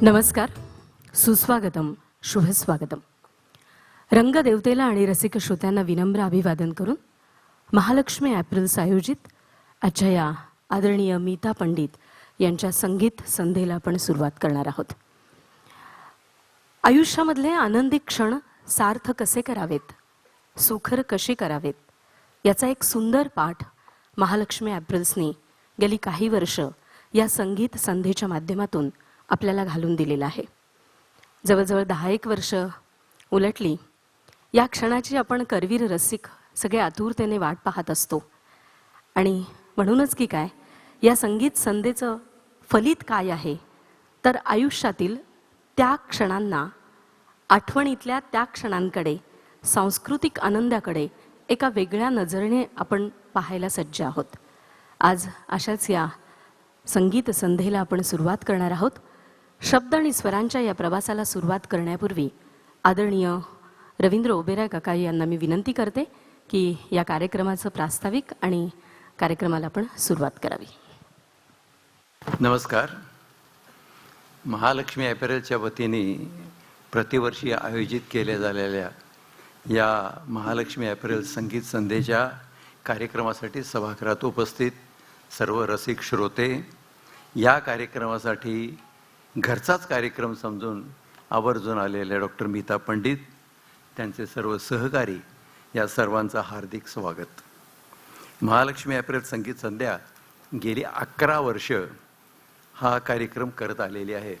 नमस्कार, सुस्वागतम, शुभस्वागतम. रंगदेवतेला आणि रसिक श्रोत्यांना विनम्र अभिवादन करून महालक्ष्मी ॲप्रल्स आयोजित आजच्या या आदरणीय मीता पंडित यांच्या संगीत संध्येला आपण सुरुवात करणार आहोत. आयुष्यामधले आनंदी क्षण सार्थ कसे करावेत, सुखर कशी करावेत याचा एक सुंदर पाठ महालक्ष्मी ॲप्रल्सनी गेली काही वर्ष या संगीत संध्येच्या माध्यमातून आपल्याला घालून दिलेला आहे. जवळजवळ 10-1 वर्ष उलटली. या क्षणाची आपण करवीर रसिक सगळे आतुरतेने वाट पाहत असतो. आणि म्हणूनच की काय, या संगीत संध्येचं फलित काय आहे तर आयुष्यातील त्या क्षणांना, आठवणीतल्या त्या क्षणांकडे, सांस्कृतिक आनंदाकडे एका वेगळ्या नजरेने आपण पाहायला सज्ज आहोत. आज अशाच या संगीत संध्येला आपण सुरुवात करणार आहोत. शब्द आणि स्वरांच्या या प्रवासाला सुरुवात करण्यापूर्वी आदरणीय रवींद्र ओबेराय काका यांना मी विनंती करते की या कार्यक्रमाचं प्रास्ताविक आणि कार्यक्रमाला आपण सुरुवात करावी. नमस्कार. महालक्ष्मी ॲपरेलच्या वतीने प्रतिवर्षी आयोजित केल्या झालेल्या या महालक्ष्मी ॲपरेल संगीत संध्येच्या कार्यक्रमासाठी सभागृहात उपस्थित सर्व रसिक श्रोते, या कार्यक्रमासाठी घरचाच कार्यक्रम समजून आवर्जून आलेल्या डॉक्टर मीता पंडित, त्यांचे सर्व सहकारी, या सर्वांचं हार्दिक स्वागत. महालक्ष्मी ॲपरेल संगीत संध्या गेली 11 वर्ष हा कार्यक्रम करत आलेली आहे.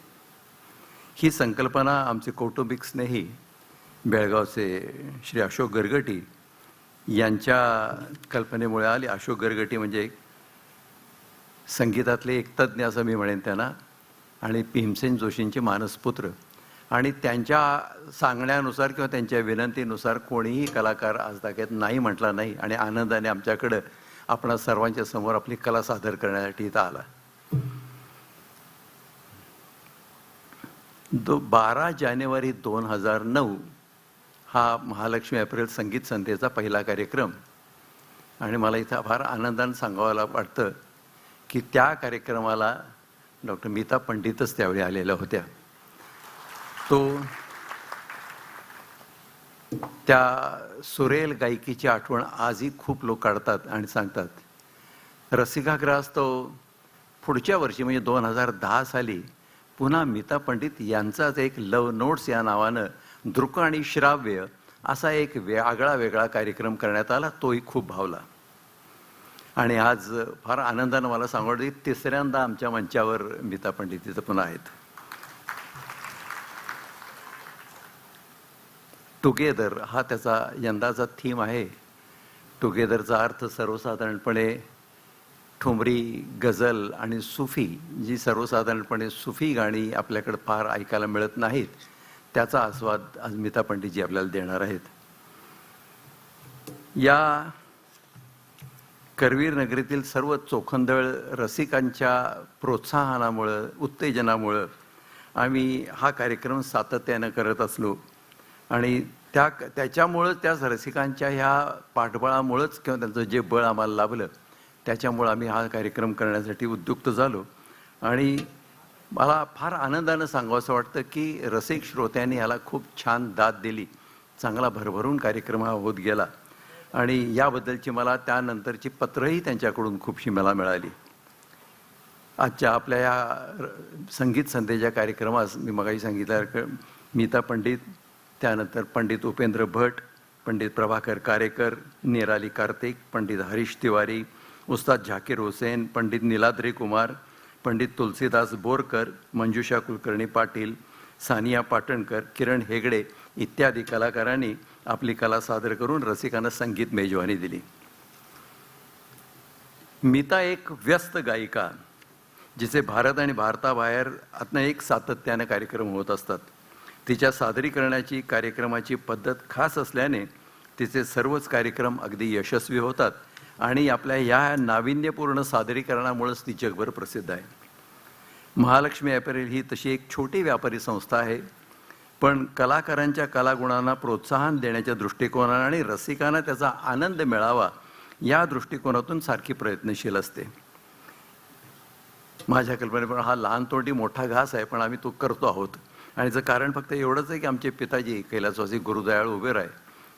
ही संकल्पना आमचे कौटुंबिक स्नेही बेळगावचे श्री अशोक गरगटी यांच्या कल्पनेमुळे आली. अशोक गरगटी म्हणजे संगीतातले एक तज्ज्ञ असं मी म्हणेन त्यांना, आणि भीमसेन जोशींचे मानसपुत्र. आणि त्यांच्या सांगण्यानुसार किंवा त्यांच्या विनंतीनुसार कोणीही कलाकार आजतागत नाही म्हटला नाही, आणि आनंदाने आमच्याकडं आपणा सर्वांच्या समोर आपली कला सादर करण्यासाठी इथं आला. 12 जानेवारी 2009 हा महालक्ष्मी ॲपरेल संगीत संध्येचा पहिला कार्यक्रम. आणि मला इथं फार आनंदाने सांगायला वाटतं की त्या कार्यक्रमाला डॉक्टर मीता पंडितच त्यावेळी आलेल्या होत्या. त्या सुरेल गायकीची आठवण आजही खूप लोक काढतात आणि सांगतात. रसिकाग्रहास्तव पुढच्या वर्षी म्हणजे 2010 साली पुन्हा मीता पंडित यांचाच एक लव नोट्स या नावानं दृक आणि श्राव्य असा एक वेगळा कार्यक्रम करण्यात आला. तोही खूप भावला. आणि आज फार आनंदानं मला सांगतो, तिसऱ्यांदा आमच्या मंचावर मीता पंडित इथं पुन्हा आहेत. टुगेदर हा त्याचा यंदाचा थीम आहे. टुगेदरचा अर्थ सर्वसाधारणपणे ठुमरी, गझल आणि सुफी, जी सर्वसाधारणपणे सुफी गाणी आपल्याकडे फार ऐकायला मिळत नाहीत, त्याचा आस्वाद आज मीता पंडितजी आपल्याला देणार आहेत. या करवीर नगरीतील सर्व चोखंदळ रसिकांच्या प्रोत्साहनामुळं, उत्तेजनामुळं आम्ही हा कार्यक्रम सातत्यानं करत असलो. आणि त्याच्यामुळं, त्याच रसिकांच्या ह्या पाठबळामुळंच किंवा त्यांचं जे बळ आम्हाला लाभलं, त्याच्यामुळं आम्ही हा कार्यक्रम करण्यासाठी उद्युक्त झालो. आणि मला फार आनंदानं सांगावंसं वाटतं की रसिक श्रोत्यांनी ह्याला खूप छान दाद दिली. चांगला भरभरून कार्यक्रम हा होत गेला. आणि याबद्दलची मला त्यानंतरची पत्रही त्यांच्याकडून खूपशी मला मिळाली. आजच्या आपल्या या संगीत संध्येच्या कार्यक्रमास मी मगाही सांगितलं, मीता पंडित, त्यानंतर पंडित उपेंद्र भट, पंडित प्रभाकर कारेकर, निराली कार्तिक, पंडित हरीश तिवारी, उस्ताद झाकीर हुसेन, पंडित नीलाद्री कुमार, पंडित तुलसीदास बोरकर, मंजुषा कुलकर्णी पाटील, सानिया पाटणकर, किरण हेगडे इत्यादी कलाकारांनी आपली कला सादर करून रसिकांना संगीत मेजवानी दिली. मीता एक व्यस्त गायिका, जिचे भारत आणि भारताबाहेर अनेक सातत्याने कार्यक्रम होत असतात. तिच्या सादरीकरणाची, कार्यक्रमाची पद्धत खास असल्याने तिचे सर्वच कार्यक्रम अगदी यशस्वी होतात. आणि आपल्या या नाविन्यपूर्ण सादरीकरणामुळेच ती जगभर प्रसिद्ध आहे. महालक्ष्मी ॲपरेल ही तशी एक छोटी व्यापारी संस्था आहे, पण कलाकारांच्या कलागुणांना प्रोत्साहन देण्याच्या दृष्टिकोनाने आणि रसिकांना त्याचा आनंद मिळावा या दृष्टिकोनातून सारखी प्रयत्नशील असते. माझ्या कल्पनेप्रमाणे हा लहान तोंडी मोठा घास आहे, पण आम्ही तो करतो आहोत. आणि याचं कारण फक्त एवढंच आहे की आमचे पिताजी कैलासवासी गुरुदयाळ उबेराय,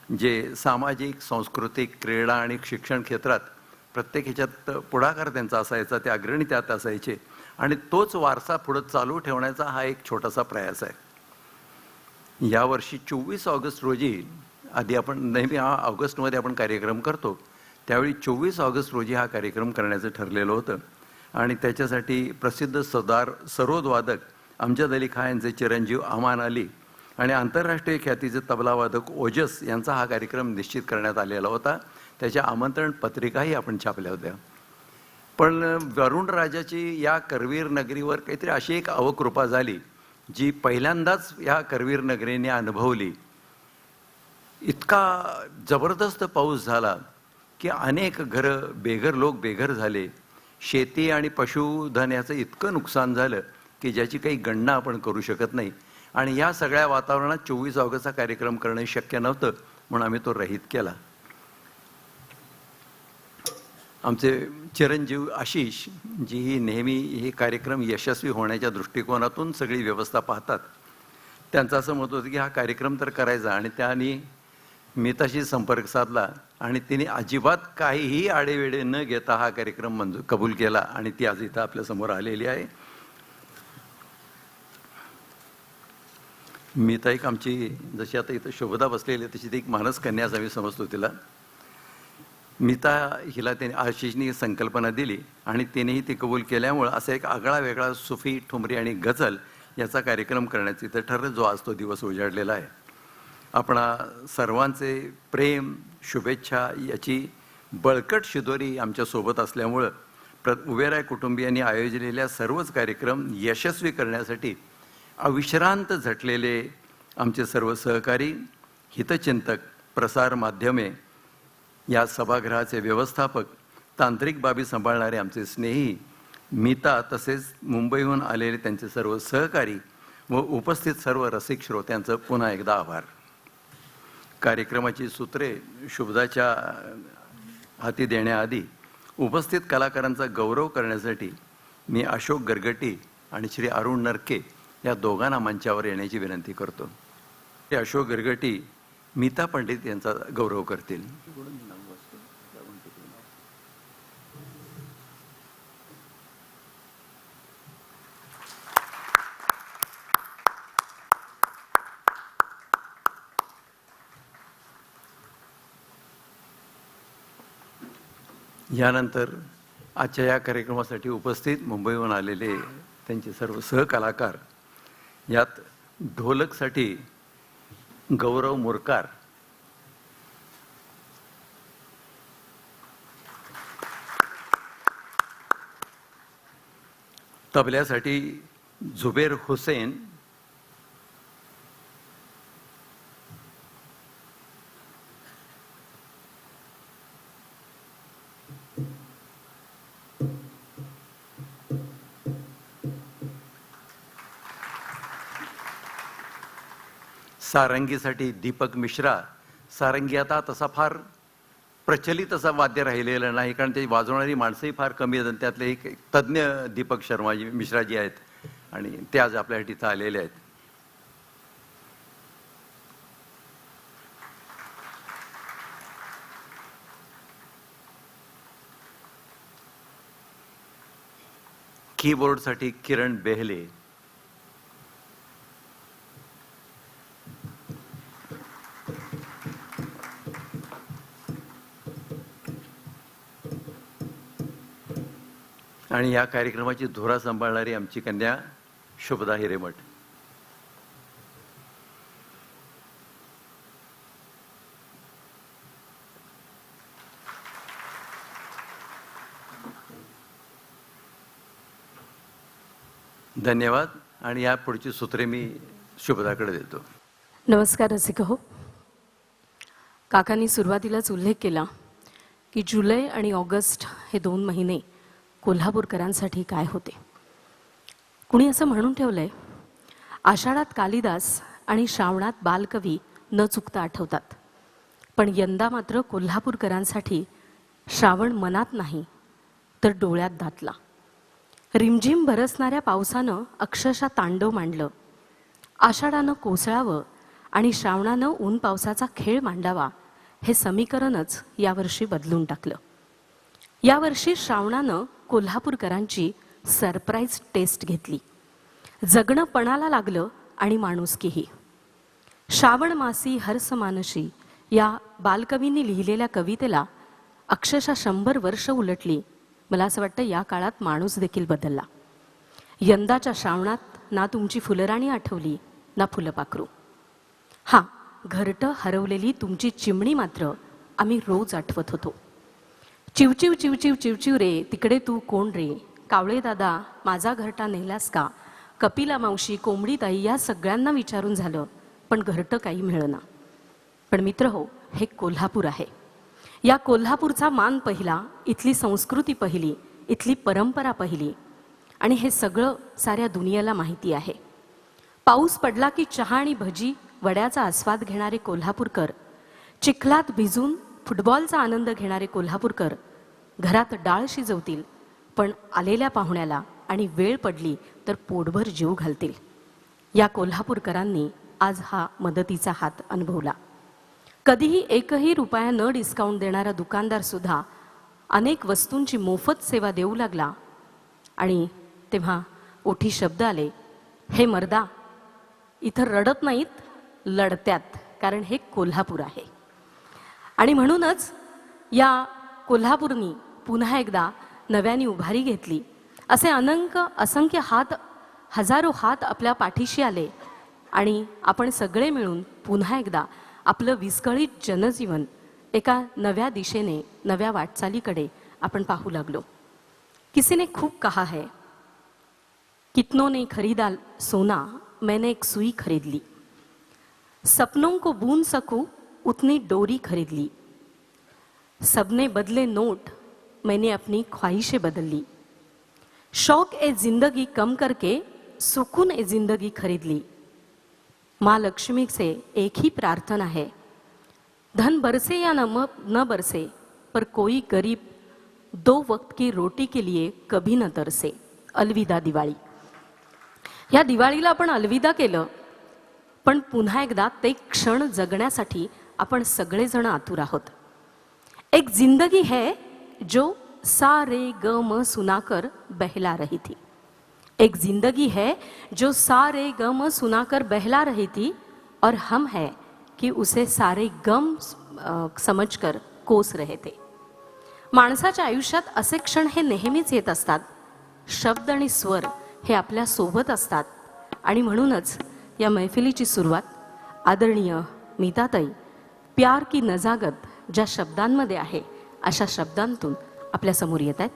जे सामाजिक, सांस्कृतिक, क्रीडा आणि शिक्षण क्षेत्रात प्रत्येक ह्याच्यात पुढाकार त्यांचा असायचा, ते अग्रणी त्यात असायचे आणि तोच वारसा पुढं चालू ठेवण्याचा हा एक छोटासा प्रयास आहे. यावर्षी 24 ऑगस्ट रोजी, आधी आपण नेहमी ऑगस्टमध्ये आपण कार्यक्रम करतो, त्यावेळी 24 ऑगस्ट रोजी हा कार्यक्रम करण्याचं ठरलेलं होतं आणि त्याच्यासाठी प्रसिद्ध सरोदवादक अमजद अली खान यांचे चिरंजीव अमान अली आणि आंतरराष्ट्रीय ख्यातीचे तबलावादक ओजस यांचा हा कार्यक्रम निश्चित करण्यात आलेला होता. त्याच्या आमंत्रण पत्रिकाही आपण छापल्या होत्या. पण वरुण राजाची या करवीर नगरीवर काहीतरी अशी एक अवकृपा झाली जी पहिल्यांदाच या करवीर नगरीने अनुभवली. इतका जबरदस्त पाऊस झाला की अनेक घरं लोक बेघर झाले. शेती आणि पशुधन याचं इतकं नुकसान झालं की ज्याची काही गणना आपण करू शकत नाही. आणि या सगळ्या वातावरणात 24 ऑगस्टचा कार्यक्रम करणं शक्य नव्हतं, म्हणून आम्ही तो रहित केला. आमचे चिरंजीव आशिष जी ही नेहमी हे कार्यक्रम यशस्वी होण्याच्या दृष्टिकोनातून सगळी व्यवस्था पाहतात, त्यांचं असं मत होतं की हा कार्यक्रम तर करायचा. आणि त्यांनी मीताशी संपर्क साधला आणि तिने अजिबात काहीही आडेवेडे न घेता हा कार्यक्रम कबूल केला आणि ती आज इथं आपल्यासमोर आलेली आहे. मीता एक आमची, जशी आता इथं शोभदा बसलेली तशी ती एक मानस कन्याच आम्ही समजतो तिला. मीता हिला त्याने आशिषनी संकल्पना दिली आणि तिनेही ती कबूल केल्यामुळं असा एक आगळा वेगळा सुफी, ठुमरी आणि गझल याचा कार्यक्रम करण्याचं इथं ठरलं, जो आज तो दिवस उजाडलेला आहे. आपणा सर्वांचे प्रेम, शुभेच्छा याची बळकट शिदोरी आमच्यासोबत असल्यामुळं उबेराय कुटुंबियांनी आयोजलेल्या सर्वच कार्यक्रम यशस्वी करण्यासाठी अविश्रांत झटलेले आमचे सर्व सहकारी, हितचिंतक, प्रसार माध्यमे, या सभागृहाचे व्यवस्थापक, तांत्रिक बाबी सांभाळणारे आमचे स्नेही, मीता, तसेच मुंबईहून आलेले त्यांचे सर्व सहकारी व उपस्थित सर्व रसिक श्रोत्यांचं पुन्हा एकदा आभार. कार्यक्रमाची सूत्रे शुभदाच्या हाती देण्याआधी उपस्थित कलाकारांचा गौरव करण्यासाठी मी अशोक गरगटी आणि श्री अरुण नरके या दोघांना मंचावर येण्याची विनंती करतो. ते अशोक गरगटी मीता पंडित यांचा गौरव करतील. यानंतर आजच्या या कार्यक्रमासाठी उपस्थित मुंबईहून आलेले त्यांचे सर्व सहकलाकार, यात ढोलकसाठी गौरव मुरकार, तबल्यासाठी झुबेर हुसेन, सारंगीसाठी दीपक मिश्रा. सारंगी आता तसा फार प्रचलित असा वाद्य राहिलेलं नाही, कारण ते वाजवणारी माणसंही फार कमी आहेत. त्यातले एक तज्ज्ञ दीपक शर्माजी मिश्राजी आहेत आणि ते आज आपल्यासाठी इथं आलेले आहेत. कीबोर्डसाठी किरण बेहले, आणि या कार्यक्रमाची धुरा सांभाळणारी आमची कन्या शुभदा हिरेमठ. धन्यवाद. आणि या पुढची सूत्रे मी शुभदाकडे देतो. नमस्कार रसिक हो. काकांनी सुरुवातीलाच उल्लेख केला की जुलै आणि ऑगस्ट हे 2 महिने कोल्हापूरकरांसाठी काय होते. कुणी असं म्हणून ठेवलंय, आषाढात कालिदास आणि श्रावणात बालकवी न चुकता आठवतात, पण यंदा मात्र कोल्हापूरकरांसाठी श्रावण मनात नाही तर डोळ्यात दाटला. रिमझिम बरसणाऱ्या पावसानं अक्षरशः तांडव मांडलं. आषाढानं कोसळावं आणि श्रावणानं ऊन पावसाचा खेळ मांडावा हे समीकरणच यावर्षी बदलून टाकलं. यावर्षी श्रावणानं कोल्हापूरकरांची सरप्राईज टेस्ट घेतली. जगणं पणाला लागलं आणि माणुसकीही. श्रावण मासी हर्ष मानसी या बालकवींनी लिहिलेल्या कवितेला अक्षरशः 100 वर्ष उलटली. मला असं वाटतं या काळात माणूस देखील बदलला. यंदाच्या श्रावणात ना तुमची फुलराणी आठवली ना फुलपाखरू. हां, घरटं हरवलेली तुमची चिमणी मात्र आम्ही रोज आठवत होतो. चिवचिव चिवचिव चिवचिव रे तिकडे तू कोण रे, कावळे दादा माझा घरटा नेलास का, कपिला मावशी कोंबडी ताई या सगळ्यांना विचारून झालं पण घरटं काही मिळेना. पण मित्र हो, हे कोल्हापूर आहे. या कोल्हापूरचा मान पहिला, इथली संस्कृती पहिली, इथली परंपरा पहिली आणि हे सगळं साऱ्या दुनियेला माहिती आहे. पाऊस पडला की चहा आणि भजी वड्याचा आस्वाद घेणारे कोल्हापूरकर, चिखलात भिजून फुटबॉलचा आनंद घेणारे कोल्हापूरकर घरात डाळ शिजवतील पण आलेल्या पाहुण्याला आणि वेळ पडली तर पोटभर जीव घालतील. या कोल्हापूरकरांनी आज हा मदतीचा हात अनुभवला. कधीही एकही रुपया न डिस्काउंट देणारा दुकानदार सुद्धा अनेक वस्तूंची मोफत सेवा देऊ लागला. आणि तेव्हा ओठी शब्द आले, हे मर्दा इथं रडत नाहीत, लढत्यात, कारण हे कोल्हापूर आहे. आणि म्हणूनच या कोल्हापूरनी पुन्हा एकदा नव्याने उभारी घेतली. असे असंख्य हात, हजारो हात आपल्या पाठीशी आले आणि आपण सगळे मिळून पुन्हा एकदा आपलं विस्कळीत जनजीवन एका नव्या दिशेने, नव्या वाटचालीकडे आपण पाहू लागलो. किसी ने खूब कहा है, कितनों ने खरीदा सोना मैंने एक सुई खरीद ली, सपनों को बूंद सकूं उतनी डोरी खरीद ली, सबने बदले नोट मैंने अपनी ख्वाहिशें बदल ली, शौक ए जिंदगी कम करके सुकून ए जिंदगी खरीद ली. माँ लक्ष्मी से एक ही प्रार्थना है, धन बरसे या न बरसे पर कोई गरीब 2 वक्त की रोटी के लिए कभी न तरसे. अलविदा दिवाळी. या दिवाळीला आपण अलविदा केलं पण पुन्हा एकदा ते क्षण जगण्यासाठी आपण सगळेजण आतुर आहोत. एक जिंदगी है जो सा रे ग म सुनाकर बहला रही थी. एक जिंदगी है जो सारे गम सुनाकर बहला रही थी और हम है कि उसे सारे गम समझकर कोस रहे थे. माणसाच्या आयुष्यात असे क्षण हे नेहमीच येत असतात. शब्द आणि स्वर हे आपल्या सोबत असतात आणि म्हणूनच या मैफिलीची सुरुवात आदरणीय मीताताई प्यार की नजागत ज्या शब्दांमध्ये आहे अशा शब्दांतून आपल्या समोर येत आहेत.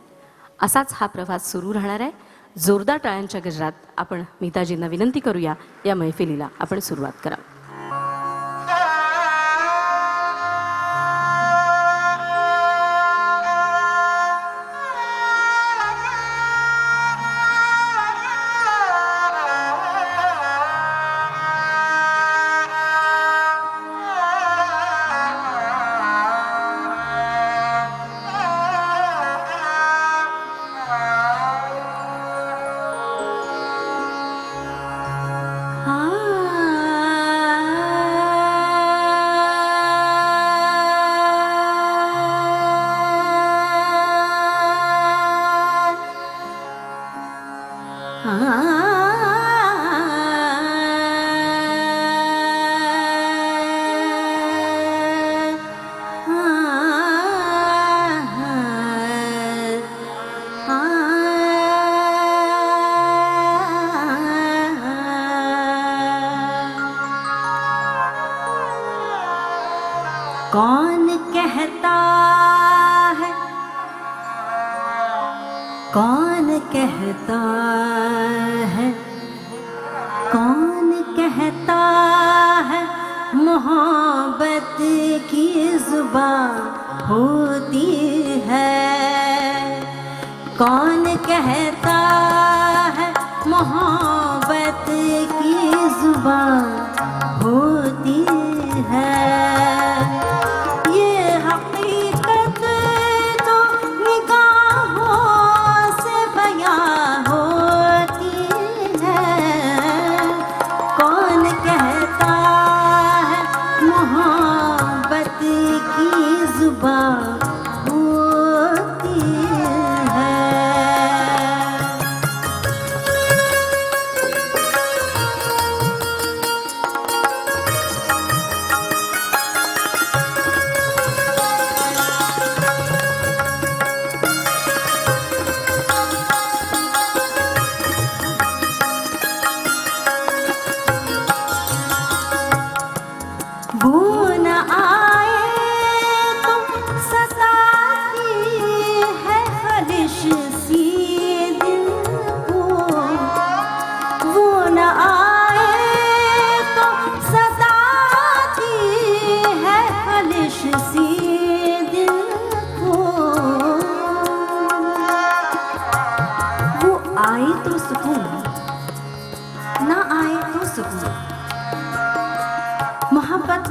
असाच हा प्रवास सुरू राहणार आहे. जोरदार टाळ्यांच्या गजरात आपण मीताजींना विनंती करूया, या मैफिलीला आपण सुरुवात करा. कौन कहता है, कौन कहता है, कौन कहता है मोहब्बत की जुबान होती है. कौन कहता है मोहब्बत की जुबान होती है. हकीकत तो निगाहों से बयां हो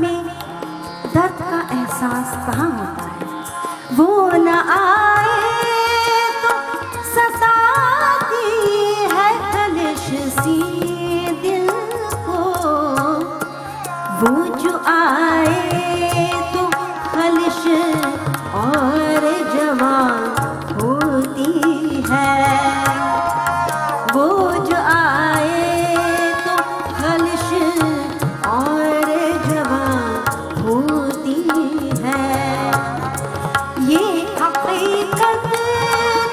में दर्द का एहसास कहाँ होता है। वो न आए तो सताती है खलिश सी दिल को, वो जो आए तो खलिश और जवां होती है। वो जो आए तो खलिश और जवां होती है। ये हकीकत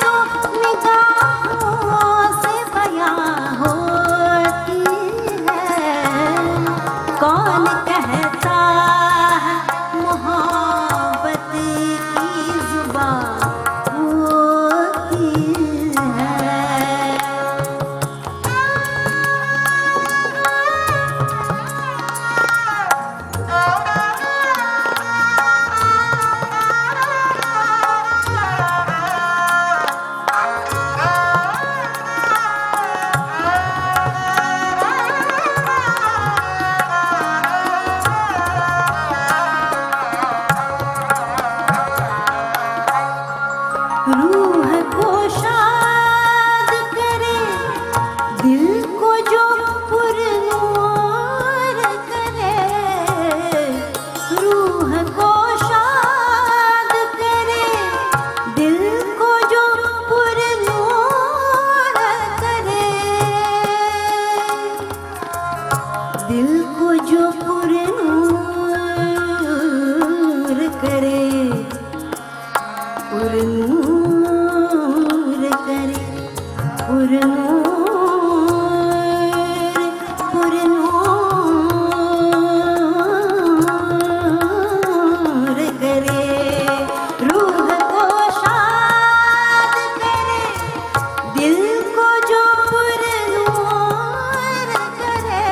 तो निगाहों से बयां होती है। कौन कहता है मोहब्बत की जुबान होती है। रूह को शाद करे दिल को जो पुरनूर करे। रूह को शाद करे दिल को जो पुरनूर करे। दिल को जो पुरनूर करे, पुरनूर करे, पुरनूर, पुरनूर करे। रूह को शाद करे दिल को जो पुरनूर करे।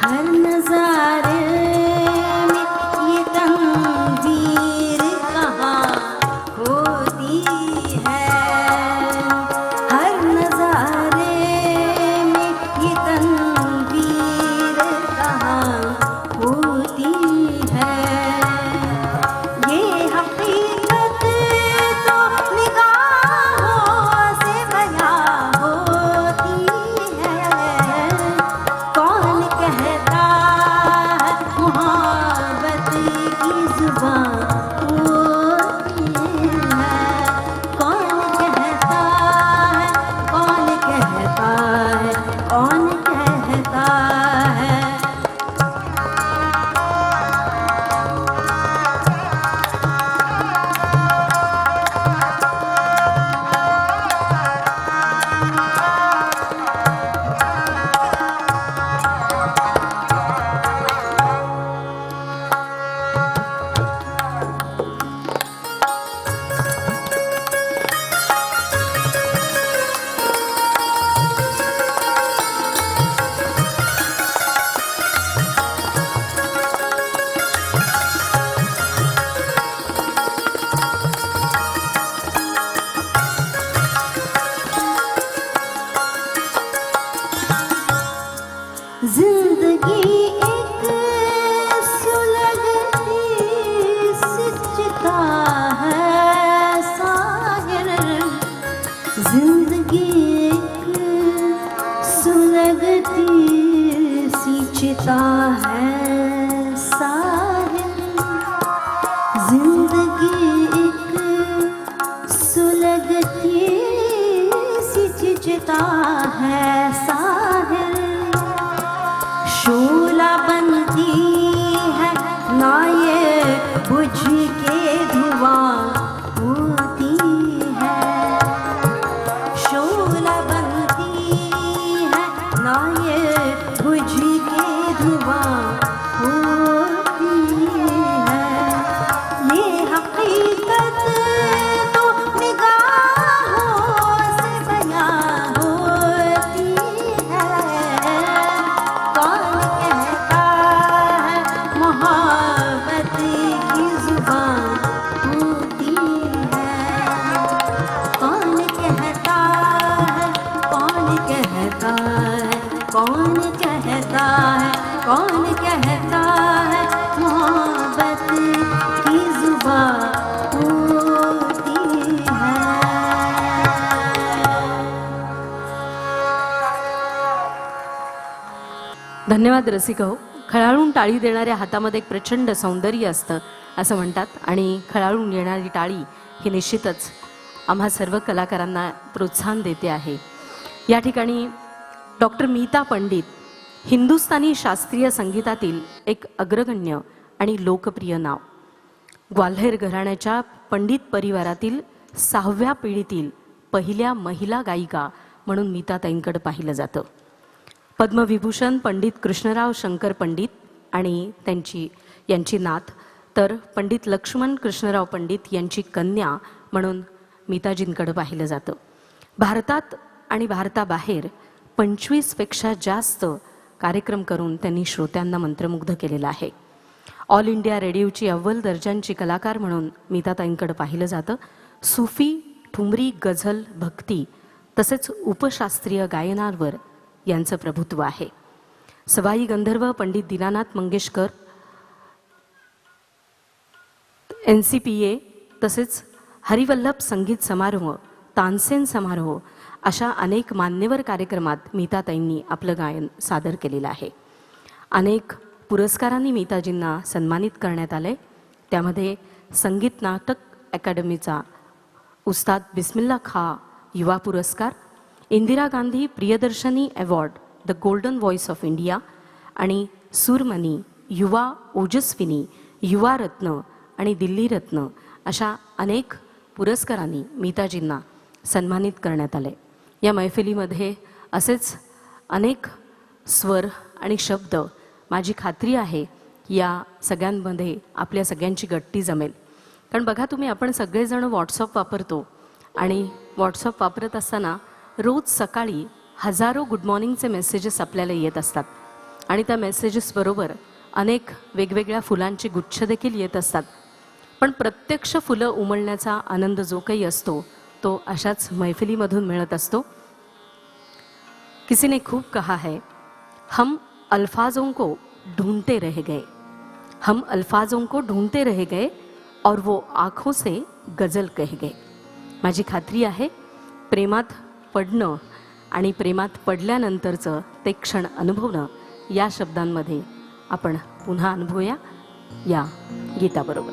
हर नजारे में ये तंवीर कहाँ होती है। हर नजारे में ये तंवीर कहाँ होती है। ये हकीकत तो निगाहों से बयां होती है। कौन कहता है मोहब्बत की जुबान होती है। कौन कहता है, कौन कहता है, कौन कहता है। जिंदगी एक सुलगती सिचता है साहिर। जिंदगी एक सुलगती सिचता है साहिर। जिंदगी एक सुलगती सिचता है साहिर। शोला बनती है ना ये बुझ के धुआं होती है। शोला बनती है ना ये बुझ के धुआं होती है। ये हकीकत तो निगाहों से बयां होती धन्यवाद रसिक हो. खळाळून टाळी देणाऱ्या हातामध्ये एक प्रचंड सौंदर्य असतं असं म्हणतात आणि खळाळून येणारी टाळी ही निश्चितच आम्हा सर्व कलाकारांना प्रोत्साहन देते आहे. या ठिकाणी डॉक्टर मीता पंडित हिंदुस्थानी शास्त्रीय संगीतातील एक अग्रगण्य आणि लोकप्रिय नाव. ग्वाल्हेर घराण्याच्या पंडित परिवारातील 6व्या पिढीतील पहिल्या महिला गायिका म्हणून मीताताईंकडे पाहिलं जातं. पद्मविभूषण पंडित कृष्णराव शंकर पंडित आणि यांची नात, तर पंडित लक्ष्मण कृष्णराव पंडित यांची कन्या म्हणून मीताजींकडे पाहिलं जातं. भारतात आणि भारताबाहेर 25पेक्षा जास्त कार्यक्रम करून त्यांनी श्रोत्यांना मंत्रमुग्ध केलेलं आहे. ऑल इंडिया रेडिओची अव्वल दर्जांची कलाकार म्हणून मीताताईंकडे पाहिलं जातं. सुफी, ठुमरी, गझल, भक्ती तसेच उपशास्त्रीय गायनावर यांचं प्रभुत्व आहे. सवाई गंधर्व पंडित दीनानाथ मंगेशकर, NCPA तसेच हरिवल्लभ संगीत समारोह, तानसेन समारोह अशा अनेक मान्यवर कार्यक्रमात मीताताईंनी आपलं गायन सादर केलेलं आहे. अनेक पुरस्कारांनी मीताजींना सन्मानित करण्यात आले. त्यामध्ये संगीत नाटक अकादमीचा उस्ताद बिस्मिल्ला खा युवा पुरस्कार, Indira Gandhi Priyadarshini award, the golden voice of India आणि सूरमणी, युवा ओजस्विनी, युवा रत्न आणि दिल्ली रत्न अशा अनेक पुरस्कारांनी मीताजींना सन्मानित करण्यात आले. या मैफिलीमध्ये असेच अनेक स्वर आणि शब्द, माझी खात्री आहे या सगळ्यांमध्ये आपल्या सगळ्यांची गट्टी जमेल. कारण बघा तुम्ही, आपण सगळेजण व्हॉट्सअप वापरतो आणि व्हॉट्सअप वापरत असताना रोज सकाळी हजारो गुड मॉर्निंगचे मेसेजेस आपल्याला येत असतात आणि त्या मेसेजेसबरोबर अनेक वेगवेगळ्या फुलांची गुच्छ देखील येत असतात. पण प्रत्यक्ष फुलं उमलण्याचा आनंद जो काही असतो तो अशाच मैफिलीमधून मिळत असतो. किसी ने खूब कहा है, हम अल्फाजों को ढूंढते रह गए, हम अल्फाजों को ढूंढते रह गए और वो आँखों से गजल कह गए. माझी खात्री आहे प्रेमात पडणं आणि प्रेमात पडल्यानंतरचं ते क्षण अनुभवणं या शब्दांमध्ये आपण पुन्हा अनुभवूया या गीताबरोबर.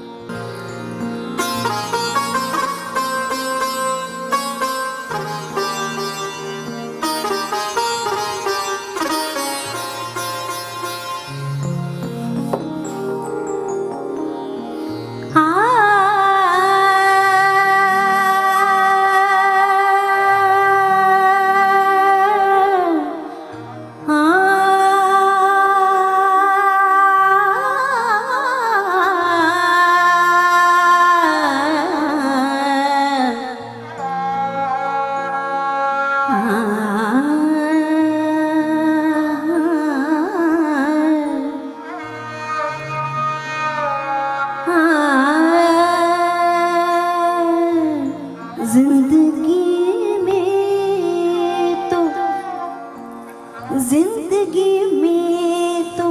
जिंदगी में तो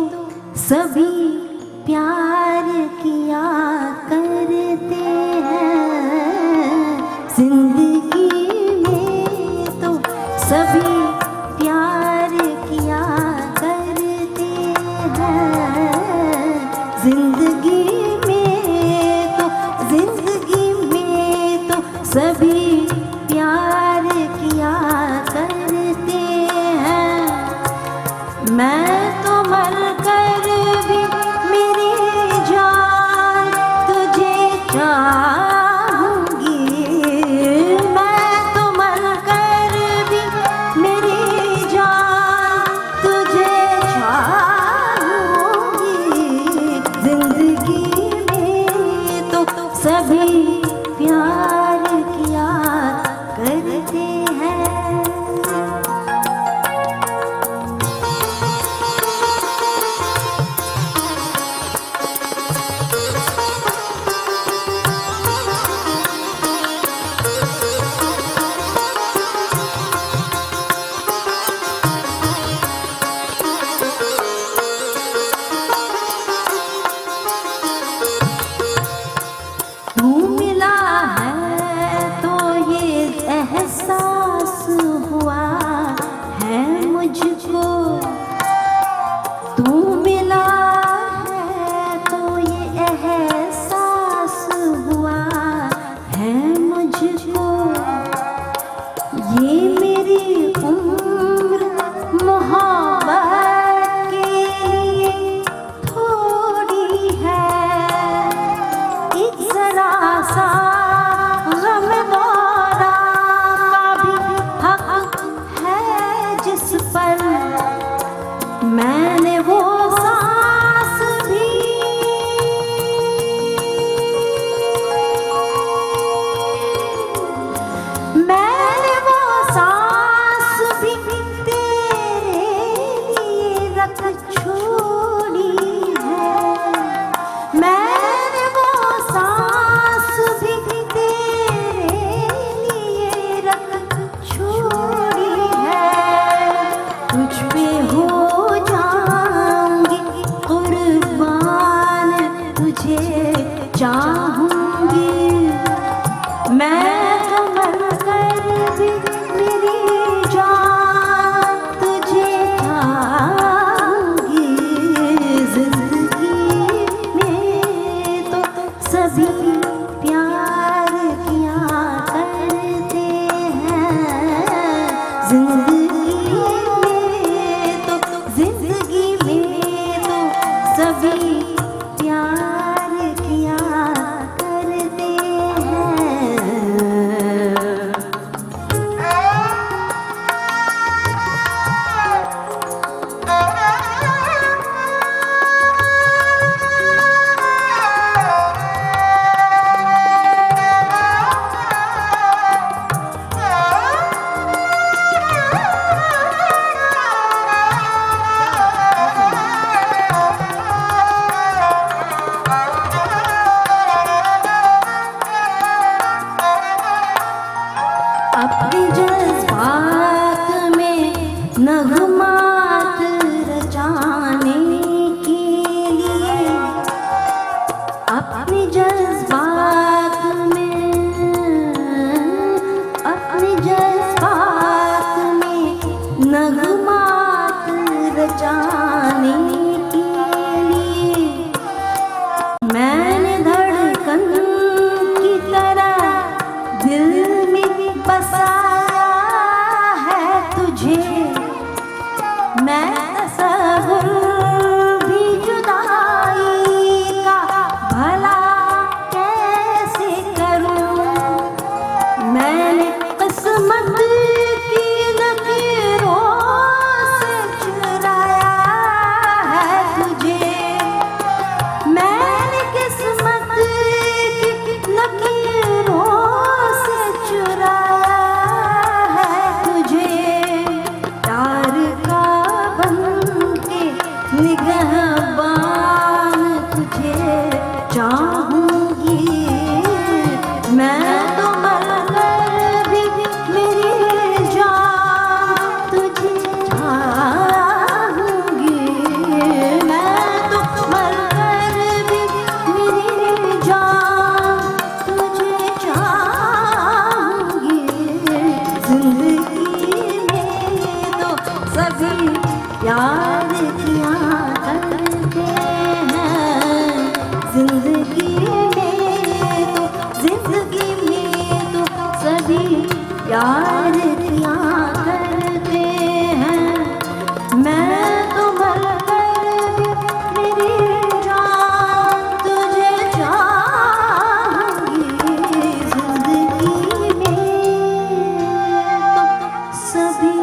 सभी प्यार किया करते हैं, जिंदगी में तो सभी प्यार किया करते हैं, जिंदगी में तो सभी प्यार किया करते हैं. मैं तो मर कर भी मेरी जान तुझे चाहूंगी, मैं तो मर कर भी मेरी जान तुझे चाहूंगी, जिंदगी में तो सभी प्यार किया करते हैं. तू मिला है तो ये एहसास हुआ है मुझको, अपने जज्बात में नगमात रचाने के लिए, अपने जज्बात में, अपने जज्बात में नगमात रचाने के लिए मैंने धड़कन की तरह दिल में बसाया है तुझे। मैं तसव्वुर भी जुदाई का भला कैसे करूं। मैंने किस्मत की लकीरों से चुराया है तुझे। मैंने किस्मत की लकीरों से चुराया है तुझे। प्यार का बनके निगहबान तुझे चाहूंगी मैं तो मरकर भी मेरी जान तुझे चाहूंगी। मैं तो मरकर भी मेरी जान तुझे चाहूंगी। जिंदगी में तो सभी प्यार किया करते हैं। जिंदगी में तो सभी प्यार किया करते हैं। मैं तो मरकर भी मेरी जान तुझे चाहूंगी। जिंदगी में तो सभी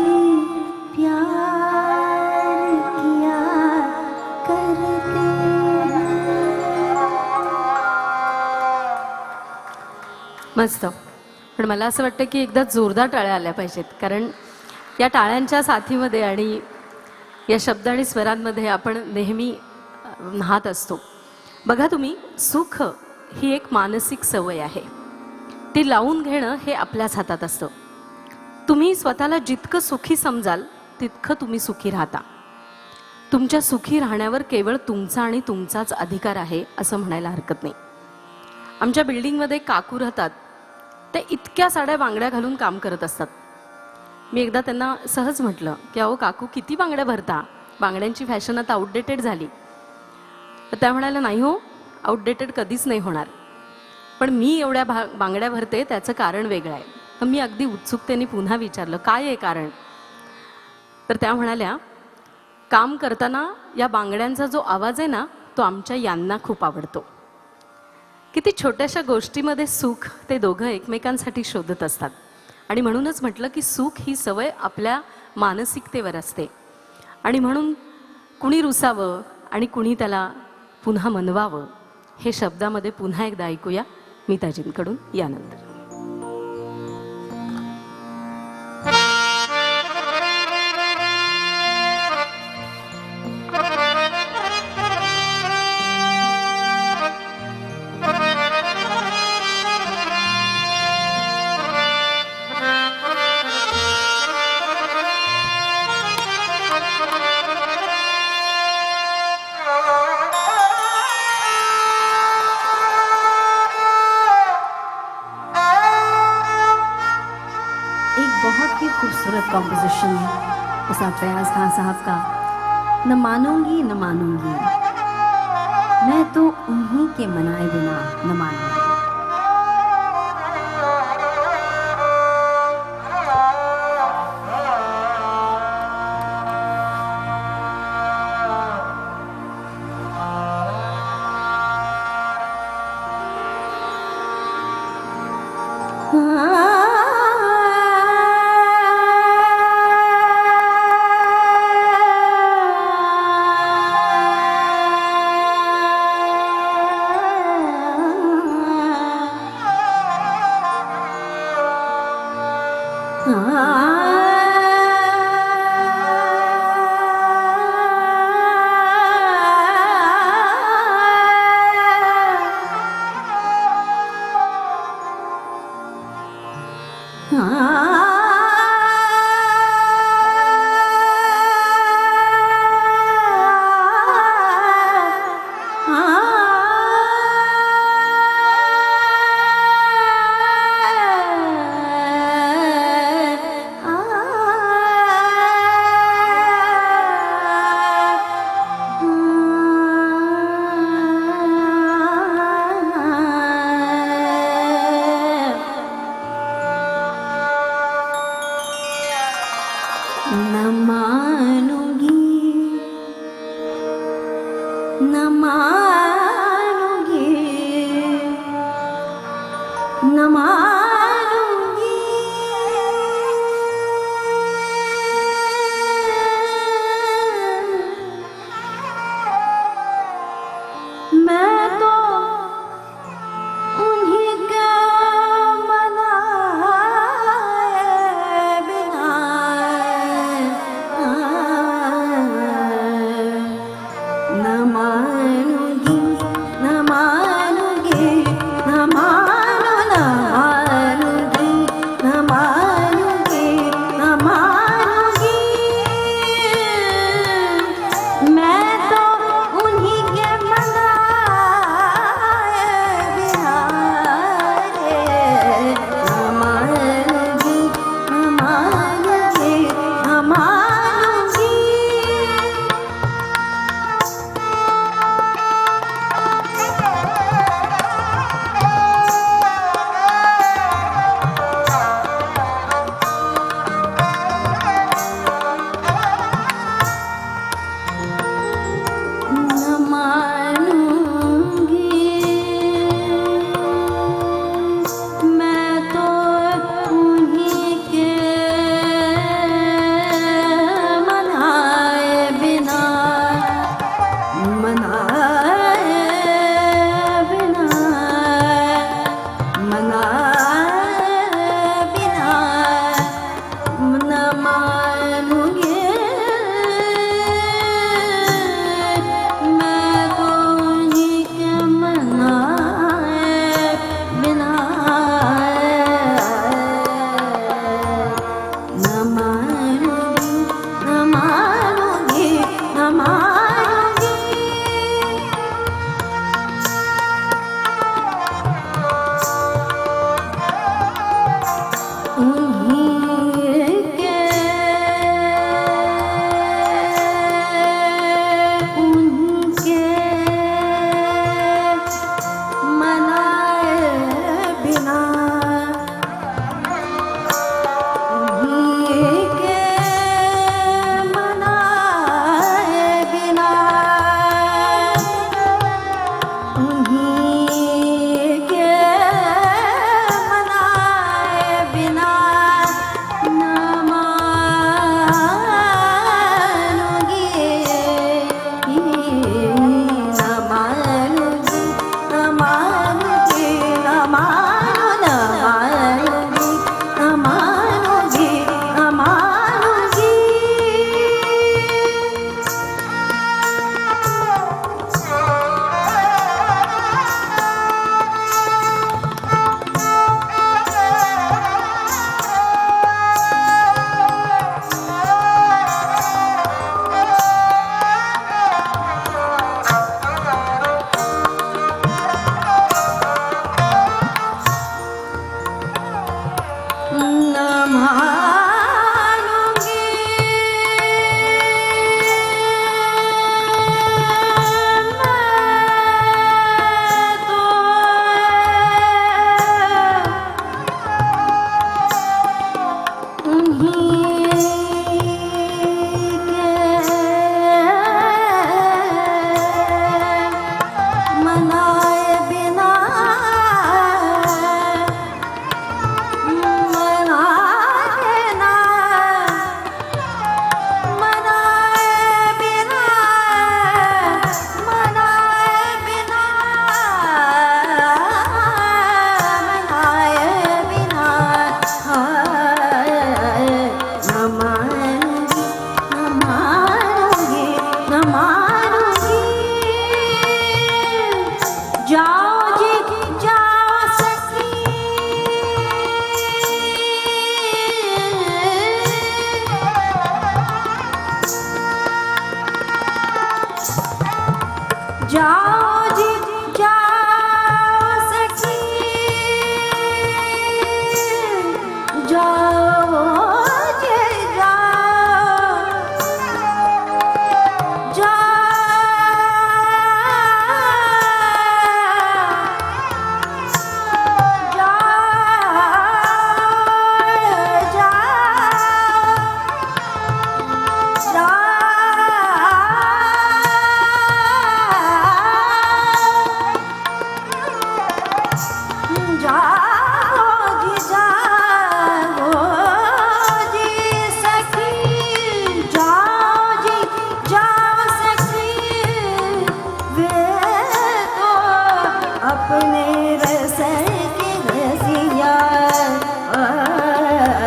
प्यार किया करते हैं। मस्त. पण मला असं वाटतं की एकदा जोरदार टाळ्या आल्या पाहिजेत, कारण या टाळ्यांच्या साथीमध्ये आणि या शब्द आणि स्वरांमध्ये आपण नेहमी न्हात असतो. बघा तुम्ही, सुख ही एक मानसिक सवय आहे. ती लावून घेणं हे आपल्याच हातात असतं. तुम्ही स्वतःला जितकं सुखी समजाल तितकं तुम्ही सुखी राहता. तुमच्या सुखी राहण्यावर केवळ तुमचा आणि तुमचाच अधिकार आहे असं म्हणायला हरकत नाही. आमच्या बिल्डिंगमध्ये काकू राहतात. ते इतक्या साड्या बांगड्या घालून काम करत असतात. मी एकदा त्यांना सहज म्हटलं की अहो काकू, किती बांगड्या भरता? बांगड्यांची फॅशन आता आउटडेटेड झाली. तर त्या म्हणाल्या, नाही हो, आउटडेटेड कधीच नाही होणार, पण मी एवढ्या बांगड्या भरते त्याचं कारण वेगळं आहे. तर मी अगदी उत्सुकतेने पुन्हा विचारलं, काय आहे कारण? तर त्या म्हणाल्या, काम करताना या बांगड्यांचा जो आवाज आहे ना, तो आमच्या यांना खूप आवडतो. किती छोट्याशा गोष्टीमध्ये सुख ते दोघं एकमेकांसाठी शोधत असतात. आणि म्हणूनच म्हटलं की सुख ही सवय आपल्या मानसिकतेवर असते. आणि म्हणून कुणी रुसावं आणि कुणी त्याला पुन्हा मनवावं हे शब्दामध्ये पुन्हा एकदा ऐकूया मीताजींकडून यानंतर. बहुत ही खूबसूरत कॉम्पोजिशन उस्ताद फयाज खान साहब का, न मानूंगी न मानूंगी, मैं तो उन्हीं के मनाए बिना न मानूंगी। हाँ न मानूंगी न मानूंगी न मानूंगी मैं तो उन्हीं के मनाए बिना न मानूंगी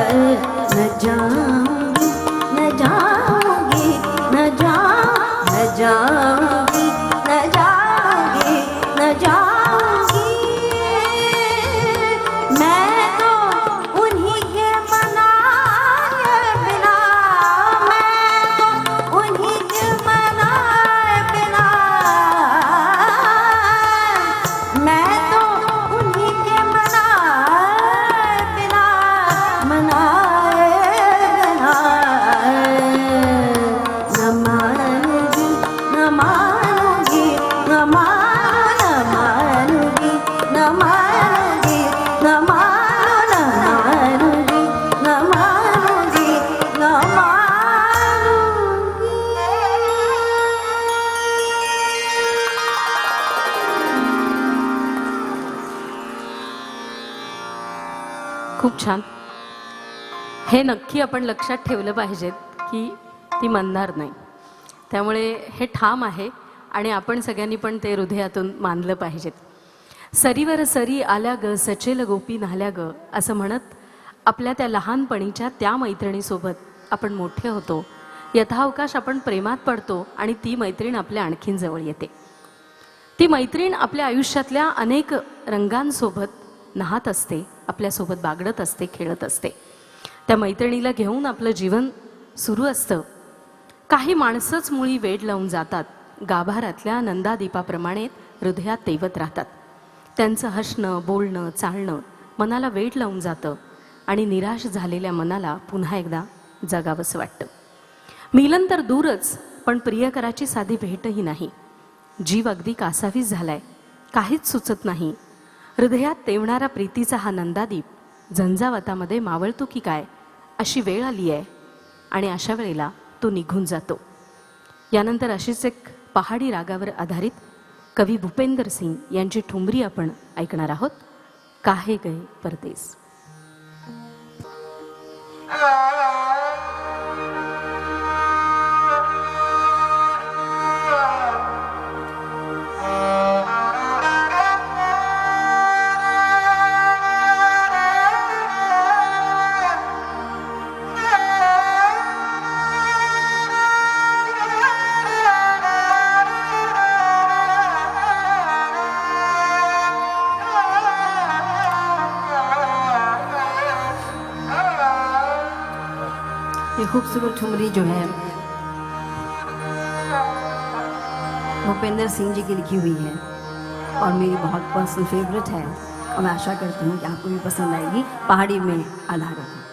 न जाऊंगी न जाऊंगी न जाऊंगी न जाऊंगी न जाऊंगी मैं तो उन्हीं के मनाए बिना मैं तो उन्हीं के मनाए बिना मैं तो उन्हीं के मनाए बिना मनाए बिना न मानूंगी न मानूंगी न मानूंगी न मानूंगी न मानूंगी न मानूंगी न खूप छान. हे नक्की आपण लक्षात ठेवलं पाहिजेत की ती म्हणणार नाही. त्यामुळे हे ठाम आहे आणि आपण सगळ्यांनी पण ते हृदयातून मानलं पाहिजेत. सरीवर सरी आल्या ग सचेल गोपी न्हाल्या ग असं म्हणत आपल्या त्या लहानपणीच्या त्या मैत्रिणीसोबत आपण मोठे होतो. यथावकाश आपण प्रेमात पडतो आणि ती मैत्रीण आपल्या आणखीन जवळ येते. ती मैत्रीण आपल्या आयुष्यातल्या अनेक रंगांसोबत नाहत असते, आपल्यासोबत बागडत असते, खेळत असते. त्या मैत्रिणीला घेऊन आपलं जीवन सुरू असतं. काही माणसंच मुळी वेड लावून जातात, गाभारातल्या नंदादीपाप्रमाणे हृदयात तेवत राहतात. त्यांचं हसणं, बोलणं, चालणं मनाला वेड लावून जातं आणि निराश झालेल्या मनाला पुन्हा एकदा जगावंसं वाटतं. मिलन तर दूरच, पण प्रियकराची साधी भेटही नाही. जीव अगदी कासावीस झालाय, काहीच सुचत नाही. हृदयात तेवणारा प्रीतीचा हा नंदादीप झंझावातामध्ये मावळतो की काय अशी वेळ आली आहे आणि अशा वेळेला तो निघून जातो. यानंतर अशीच एक पहाडी रागावर आधारित कवी भूपेंद्र सिंग यांची ठुमरी आपण ऐकणार आहोत. काहे गए परदेस. ये खूबसूरत ठुमरी जो है भूपेंद्र सिंह जी की लिखी हुई है और मेरी बहुत पर्सनल फेवरेट है और मैं आशा करती हूँ कि आपको भी पसंद आएगी. पहाड़ी में आधारित है.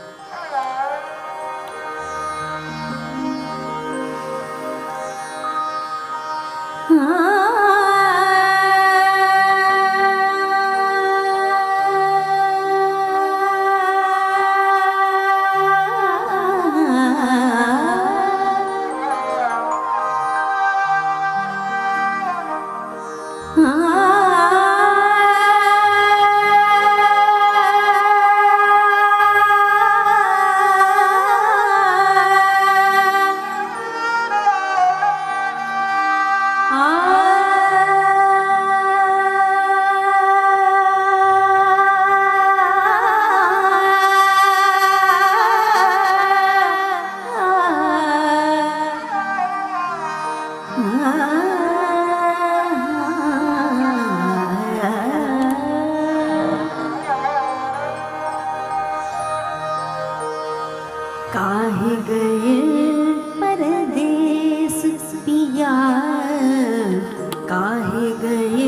काहे गए परदेस पिया काहे गए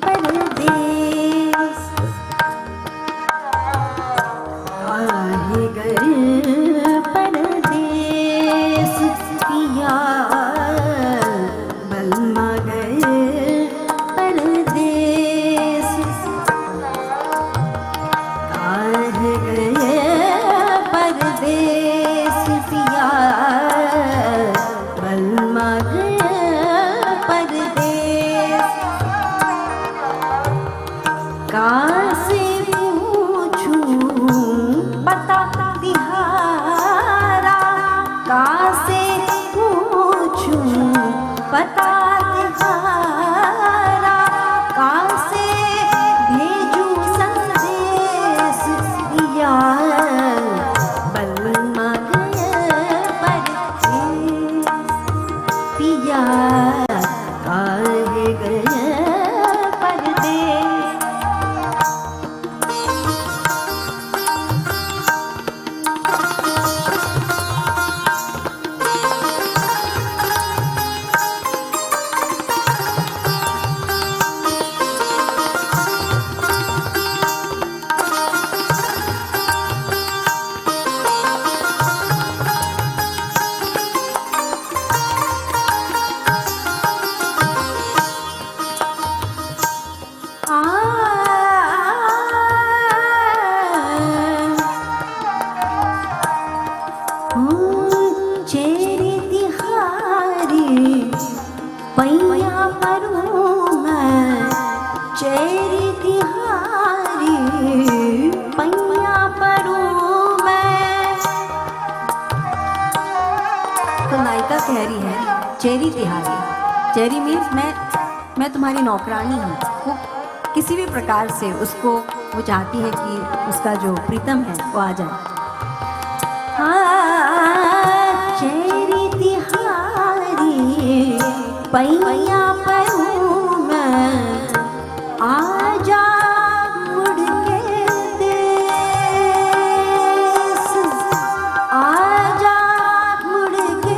परदेस काहे गए परदेस पिया बलमा गए परदेस काहे गए परदेस पिया बलमा गए परदेस कह रही है चेरी तिहारी। चेरी मीन्स मैं तुम्हारी नौकरानी हूँ। वो किसी भी प्रकार से उसको वो चाहती है कि उसका जो प्रीतम है वो आ जाए। हाँ, चेरी तिहारी पैया परूं मैं, आजा मुड़ के देश, आजा मुड़ के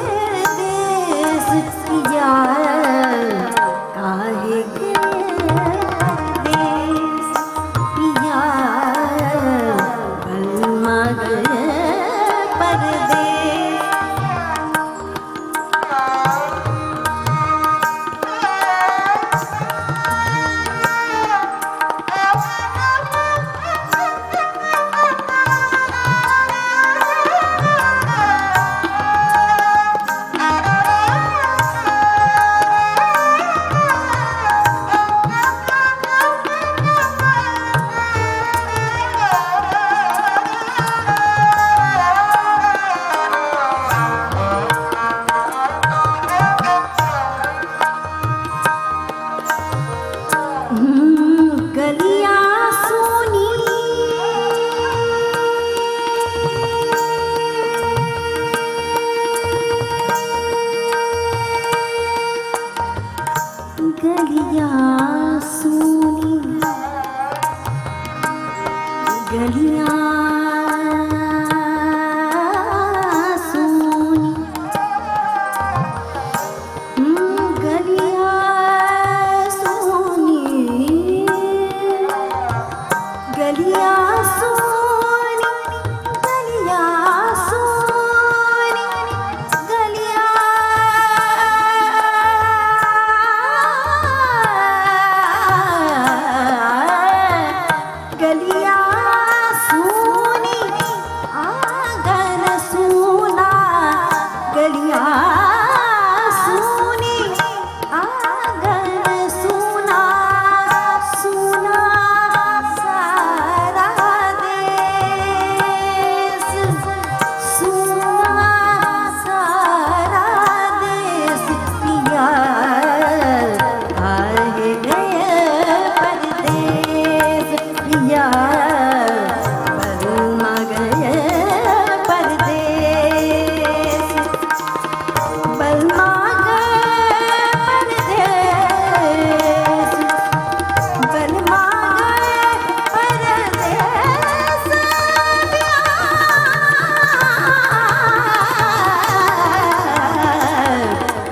देश, यार काहे के देश, यार बलमा गए परदेश। गलियां सोनी, गलियां सोनी, गलियां सोनी, गलियां सोनी, गलियां सोनी, गलियां सोनी, गलियां गलियां सोनी, आंगन सोना, गलियां सोनी, आंगन सोना, सोना सारा देश, सोना सारा देश, यार काहे गए परदेश, यार बलमा गए परदेश, बलमा गए परदेश, बलमा गए परदेश,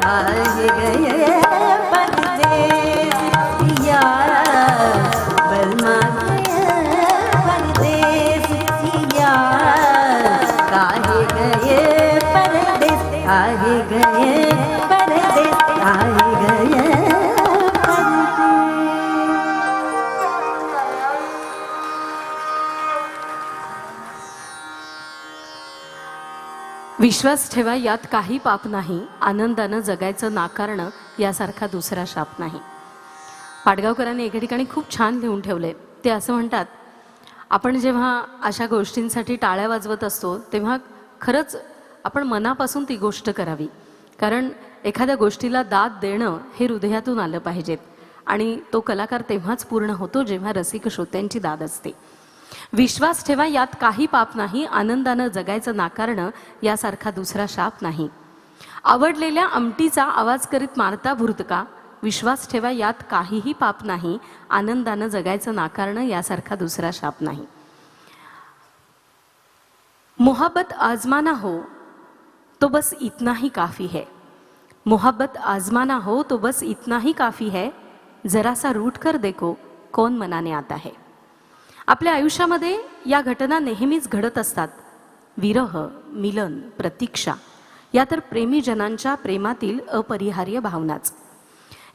काहे गए परदेश, यार बलमा गए परदेश, यार काहे गए परदेश, काहे गए परदेश, काहे गए परदेश। विश्वास ठेवा यात काही पाप नाही, आनंदानं जगायचं नाकारणं यासारखा दुसरा शाप नाही. पाडगावकरांनी एके ठिकाणी खूप छान लिहून ठेवले. ते असं म्हणतात, आपण जेव्हा अशा गोष्टींसाठी टाळ्या वाजवत असतो तेव्हा खरंच आपण मनापासून ती गोष्ट करावी. कारण एखाद्या गोष्टीला दाद देणं हे हृदयातून आलं पाहिजेत आणि तो कलाकार तेव्हाच पूर्ण होतो जेव्हा रसिक श्रोत्यांची दाद असते. विश्वास ठेवा यात काही पाप नाही, आनंदानं जगायचं नाकारणं यासारखा दुसरा शाप नाही. आवडलेल्या आमटीचा आवाज करीत मारता भुरतका, विश्वास ठेवा यात काहीही पाप नाही, आनंदानं जगायचं नाकारणं यासारखा दुसरा शाप नाही. मोहब्बत आजमाना हो तो बस इतना ही काफ़ी है, मोहब्बत आजमाना हो तो बस इतना ही काफ़ी है, जरा सा रूठ कर देखो कौन मनाने आता है. आपल्या आयुष्यामध्ये या घटना नेहमीच घडत असतात. विरह, मिलन, प्रतीक्षा या तर प्रेमीजनांच्या प्रेमातील अपरिहार्य भावनाच.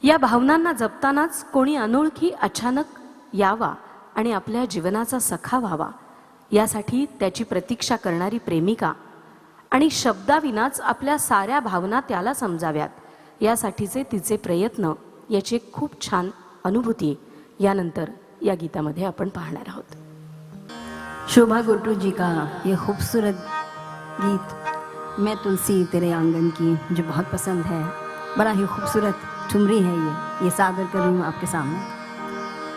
या भावनांना जपतानाच कोणी अनोळखी अचानक यावा आणि आपल्या जीवनाचा सखा व्हावा, यासाठी त्याची प्रतीक्षा करणारी प्रेमिका आणि शब्दाविनाच आपल्या साऱ्या भावना त्याला समजाव्यात यासाठीचे तिचे प्रयत्न याची एक खूप छान अनुभूती आहे. यानंतर या गीतामध्ये आपण पाहणार आहोत. शोभा गुट्टू जी का ये खूबसूरत गीत मैं तुलसी तेरे आंगन की, जो बहुत पसंद है। बड़ा ही खूबसूरत ठुमरी है ये सादर कर रही हूँ आपके सामने।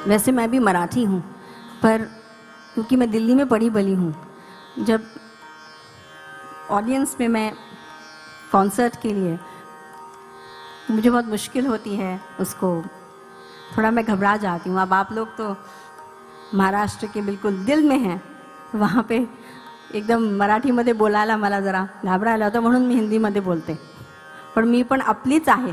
वैसे मैं भी मराठी हूँ, पर क्योंकि मैं दिल्ली में पढ़ी बली हूँ, जब ऑडियंस में मैं कॉन्सर्ट के लिए मुझे बहुत मुश्किल होती है, उसको थोड़ा मैं घबरा जाती हूँ। अब आप लोग तो महाराष्ट्र के बिल्कुल दिल में हैं, वहाँ पे एकदम मराठीमध्ये बोलायला मला जरा घाबरायला होतं, म्हणून मी हिंदीमध्ये बोलते, पण मी पण आपलीच आहे.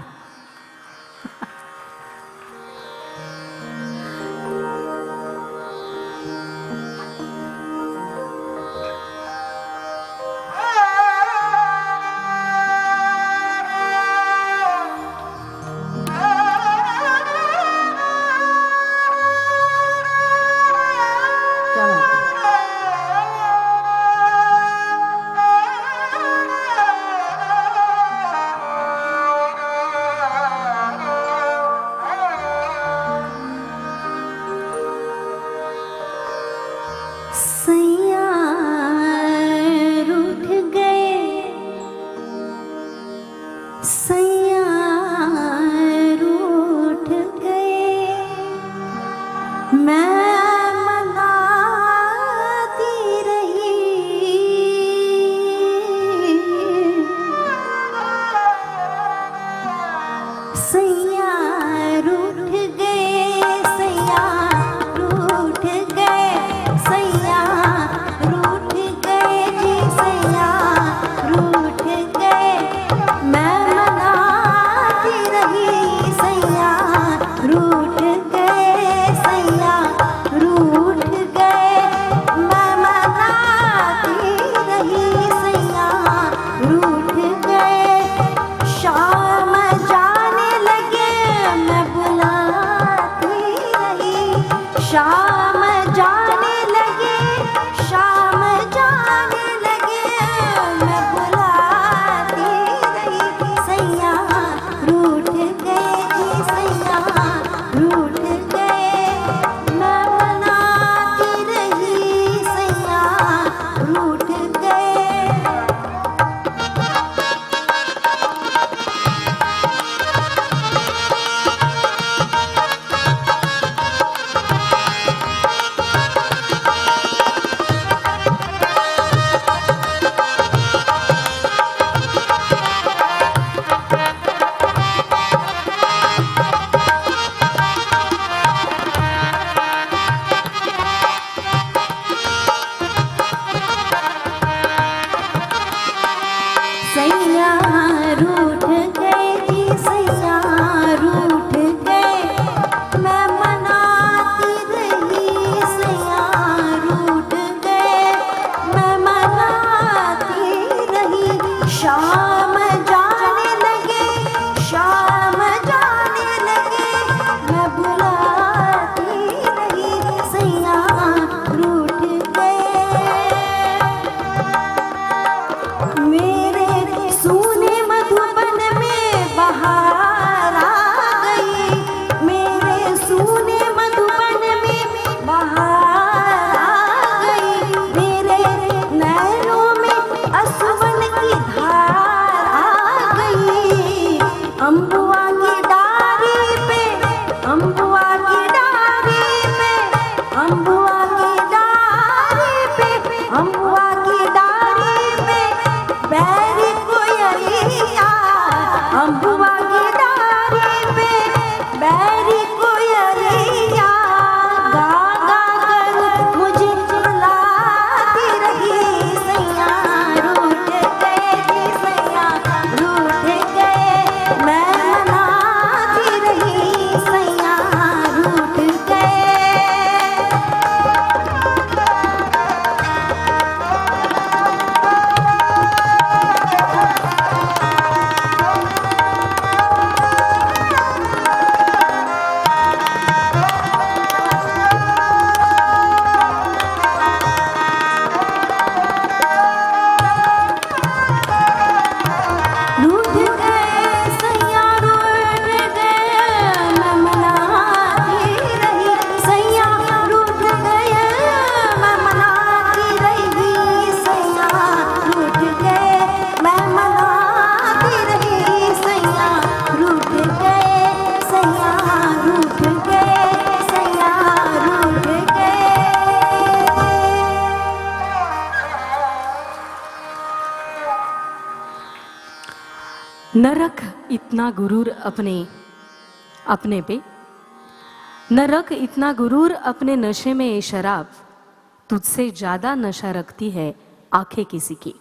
क्या बात है. सैया रूठ गए, सैया रूठ गए, मैं मनाती रही, सैया रूठ गए, सैया रूठ गए, सैया रूठ गए जी, सैया रूठ गए, मैं मनाती रही, सैया रूठ गए, सैया रूठ गए, मैं मनाती रही, सैया रूठ गए, शाम जाने लगे मैं बुलाती रही, शाम जाने लगे, शाम जाने लगे मैं बुलाती रही, सैया रूठ गए जी, सैया रूठ गए, मैं मनाती रही, सैया रूठ गए. सैया रूठ गए जी, सैया रूठ गए, मैं मनाती रही, सैया रूठ गए, मैं मनाती रही, शाम जाने लगे, शाम जाने लगे, मैं बुलाती रही, सैया रूठ गए. मेरे सूने मधुबन में बहार आ गई, मेरे सूने मधुबन में बहार आ गई, मेरे नैनों में असुवन की धार न रख इतना गुरूर अपने अपने पे, न रख इतना गुरूर अपने नशे में ये शराब, तुझसे ज्यादा नशा रखती है आंखें किसी की.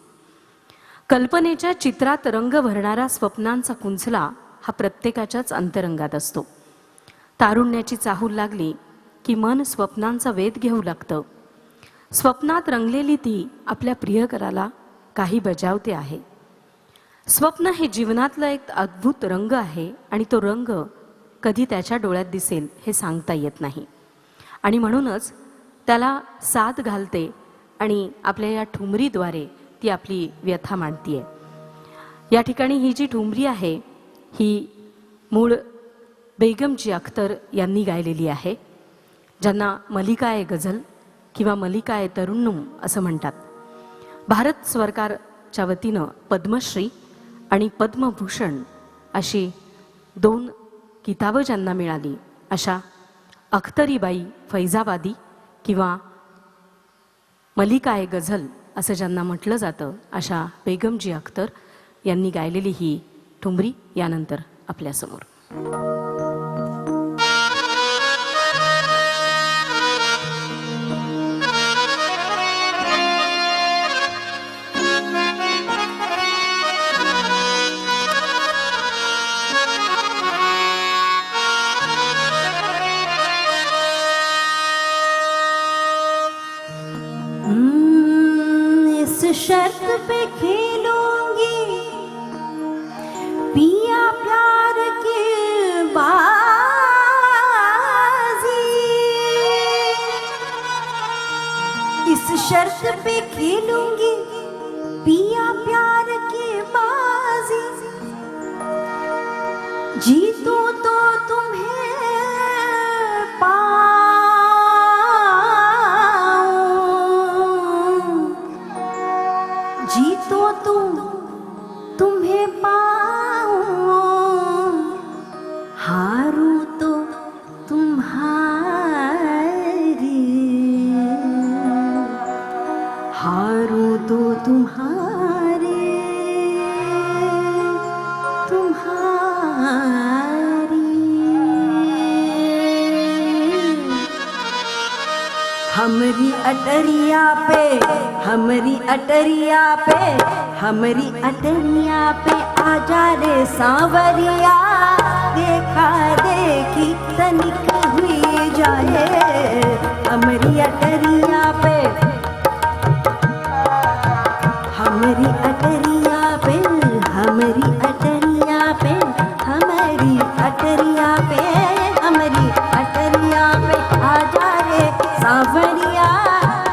कल्पनेच्या चित्रात रंग भरणारा स्वप्नांचा कुंचला हा प्रत्येकाच्याच अंतरंगात असतो. तारुण्याची चाहूल लागली की मन स्वप्नांचा वेध घेऊ लागतं. स्वप्नात रंगलेली ती आपल्या प्रियकराला काही बजावते आहे. स्वप्न हे जीवनातलं एक अद्भुत रंग आहे आणि तो रंग कधी त्याच्या डोळ्यात दिसेल हे सांगता येत नाही. आणि म्हणूनच त्याला साथ घालते आणि आपल्या या ठुमरीद्वारे ती आपली व्यथा मांडतीये. या ठिकाणी ही जी ठुमरी आहे ही मूळ बेगमजी अख्तर यांनी गायलेली आहे, ज्यांना मलिका-ए गझल किंवा मलिका-ए तरुन्नुम असं म्हणतात. भारत सरकारच्या वतीनं पद्मश्री आणि पद्मभूषण अशी 2 किताबं ज्यांना मिळाली अशा अख्तरीबाई फैजाबादी किंवा मलिका-ए गझल असं ज्यांना म्हटलं जातं अशा बेगमजी अख्तर यांनी गायलेली ही ठुमरी यानंतर आपल्यासमोर. इस शर्त पे खेलूंगी पिया प्यार की बाजी, इस शर्त पे खेलूंगी पिया प्यार की बाजी, जीतू तो तुम्हें जीतो तुम्हें पाऊं, हारू तो तुम्हारी, हारू तो तुम्हारी. हमरी अटरिया पे, हमरी अटरिया पे, हमरी अटरिया पे आजा रे सांवरिया, देखा देखी तनिक हुई जाए. हमरी अटरिया पे, हमरी अटरिया पे, हमरी अटरिया पे, हमरी अटरिया पे, हमरी अटरिया पे आजा रे सांवरिया,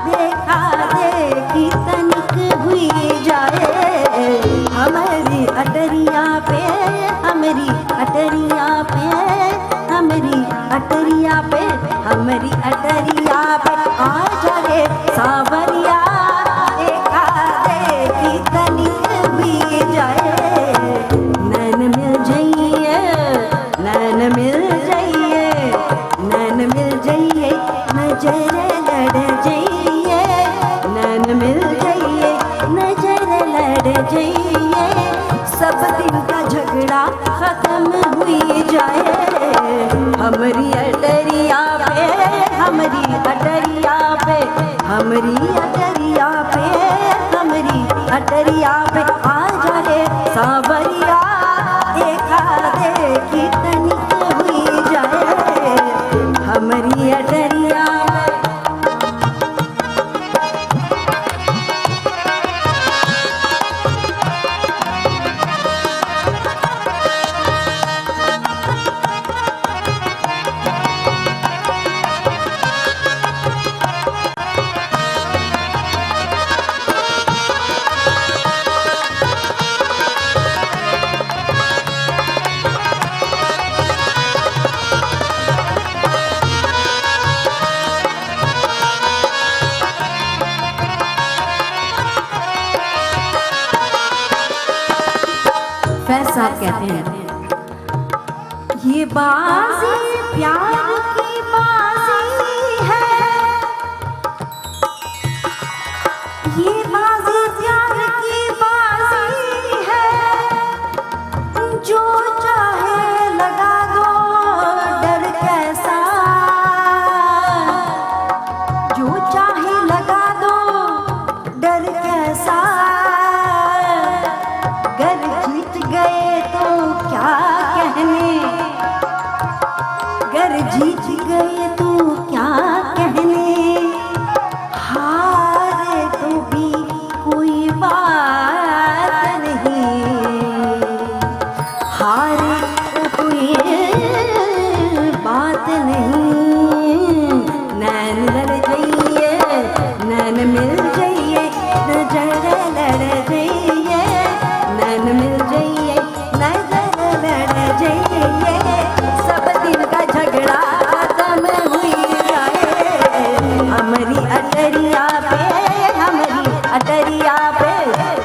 देखा देखी तनिक हुई जाए. हमारी अटरिया पे, हमारी अटरिया पे, हमारी अटरिया पे, हमारी अटरिया पे आजा रे सांवरिया, देखा देखी तनिक हुई जाए. नैन मिल जाइए, नैन मिल जाइए, नैन मिल जाइए, नजर लड़ जाइए, नैन मिल जाइए, नजर लड़ जाइए, सब दिन का झगड़ा खत्म हुई जाए. हमारी अटरिया पे, हमारी अटरिया पे, हमारी अटरिया पे, हमारी अटरिया पे आजा रे सांवरिया, देखा देखी तनिक हुई जाए. हमारी अटरिया फैज साहब कहते हैं, ये बाजी प्यार की बाजी है, ये बाजी प्यार की बाजी है, जीत गए तो क्या कहने, हारे तो भी कोई बात नहीं, हारे तो कोई बात नहीं। नैन लड़ जाइए, नैन मिल जाइए, नजर लड़ जाइए, नैन मिल जाइए, नजर लड़ जाइए, सब दिन का झगड़ा खत्म हुई जाए। हमारी अटरिया पे, हमारी अटरिया पे,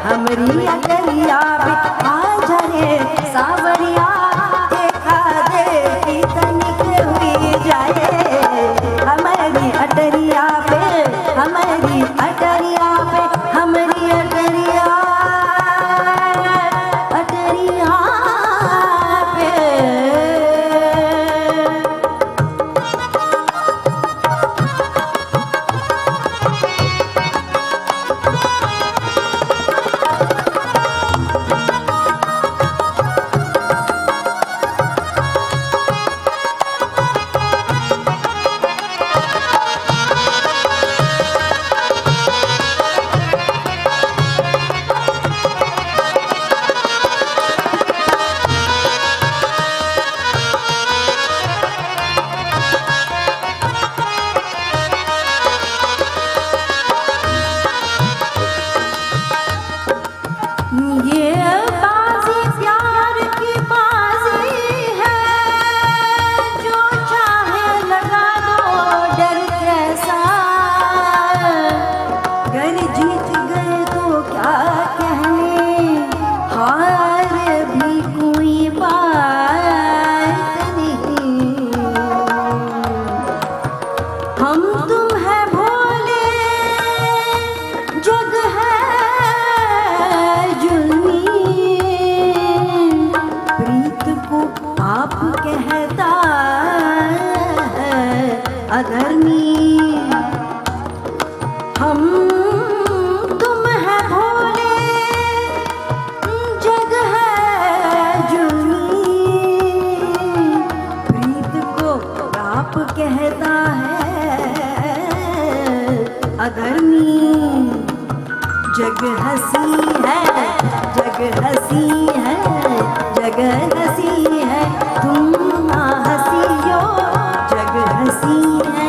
हमारी अटरिया पे आ जाए सावरिया, देखा देखी तनिक हुई जाए। हमारी अटरिया पे, हमारी अटरिया पे, हमारी अटरिया, अटरिया पे। ये बाजी प्यार की बाजी है, जो चाहे लगा दो डर कैसा। घर जीत गए तो क्या कहने, हार भी कोई बात नहीं। हम तुम है भोले, जग है जुल्मी, प्रीत को आप कहता है अधर्मी। हम तुम है भोले, जग है जुल्मी, प्रीत को आप कहता है अधर्मी। जग हसी है, जग हसी है, जग हसी है, तुम ना हसी हो, जग हसी है,